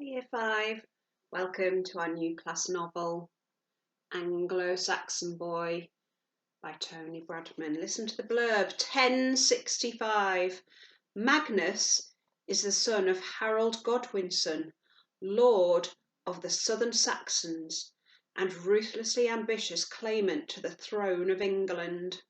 Year 5, welcome to our new class novel, Anglo Saxon Boy by Tony Bradman. Listen to the blurb. 1065. Magnus is the son of Harold Godwinson, Lord of the Southern Saxons and ruthlessly ambitious claimant to the throne of England.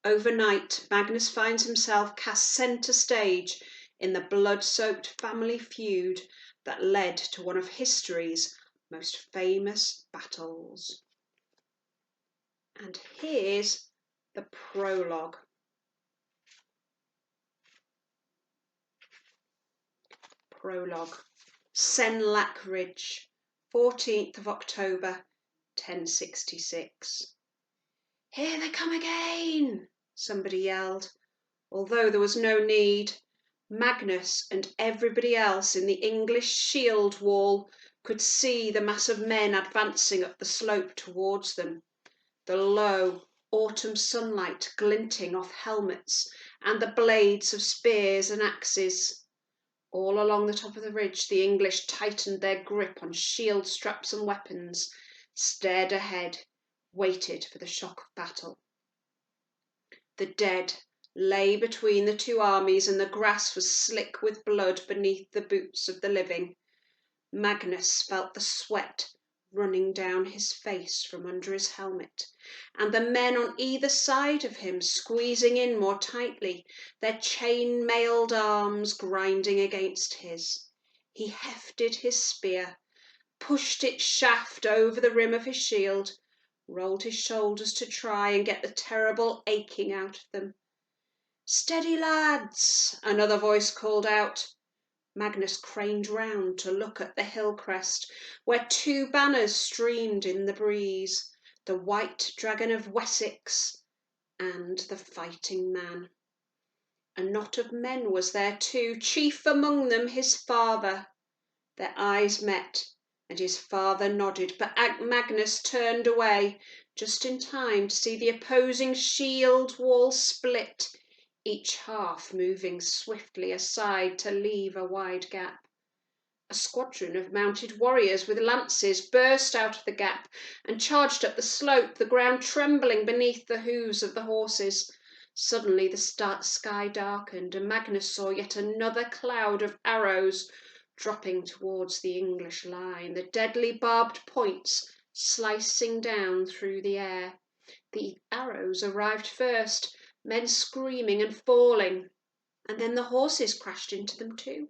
Overnight, Magnus finds himself cast centre stage in the blood-soaked family feud that led to one of history's most famous battles. And here's the prologue. Prologue. Senlac Ridge, 14th of October, 1066. "Here they come again," somebody yelled, although there was no need. Magnus and everybody else in the English shield wall could see the mass of men advancing up the slope towards them, the low autumn sunlight glinting off helmets and the blades of spears and axes. All along the top of the ridge, the English tightened their grip on shield straps and weapons, stared ahead, waited for the shock of battle. The dead lay between the two armies, and the grass was slick with blood beneath the boots of the living. Magnus felt the sweat running down his face from under his helmet, and the men on either side of him squeezing in more tightly, their chain-mailed arms grinding against his. He hefted his spear, pushed its shaft over the rim of his shield, rolled his shoulders to try and get the terrible aching out of them. "Steady, lads," another voice called out. Magnus craned round to look at the hill crest, where two banners streamed in the breeze, the White Dragon of Wessex and the Fighting Man. A knot of men was there too, chief among them his father. Their eyes met, and his father nodded, but Magnus turned away just in time to see the opposing shield wall split, each half moving swiftly aside to leave a wide gap. A squadron of mounted warriors with lances burst out of the gap and charged up the slope, the ground trembling beneath the hooves of the horses. Suddenly the sky darkened, and Magnus saw yet another cloud of arrows dropping towards the English line, the deadly barbed points slicing down through the air. The arrows arrived first, men screaming and falling, and then the horses crashed into them too.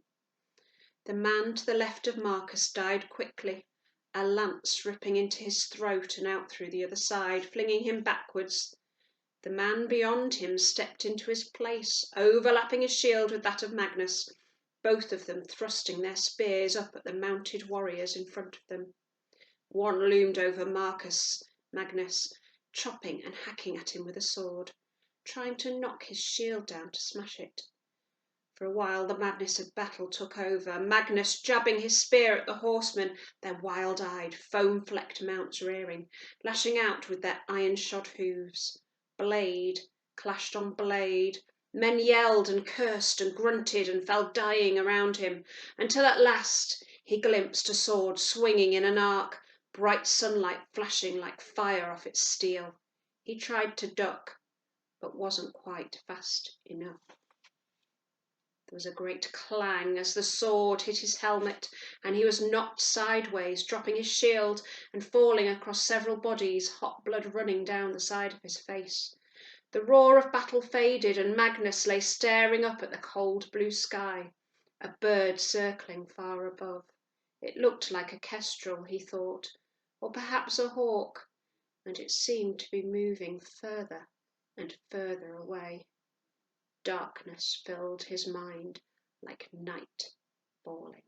The man to the left of Marcus died quickly, a lance ripping into his throat and out through the other side, flinging him backwards. The man beyond him stepped into his place, overlapping his shield with that of Magnus, both of them thrusting their spears up at the mounted warriors in front of them. One loomed over Magnus, chopping and hacking at him with a sword, trying to knock his shield down to smash it. For a while the madness of battle took over, Magnus jabbing his spear at the horsemen, their wild-eyed, foam-flecked mounts rearing, lashing out with their iron-shod hooves. Blade clashed on blade. Men yelled and cursed and grunted and fell dying around him, until at last he glimpsed a sword swinging in an arc, bright sunlight flashing like fire off its steel. He tried to duck, but wasn't quite fast enough. There was a great clang as the sword hit his helmet, and he was knocked sideways, dropping his shield and falling across several bodies, hot blood running down the side of his face. The roar of battle faded, and Magnus lay staring up at the cold blue sky, a bird circling far above. It looked like a kestrel, he thought, or perhaps a hawk, and it seemed to be moving further and further away. Darkness filled his mind like night falling.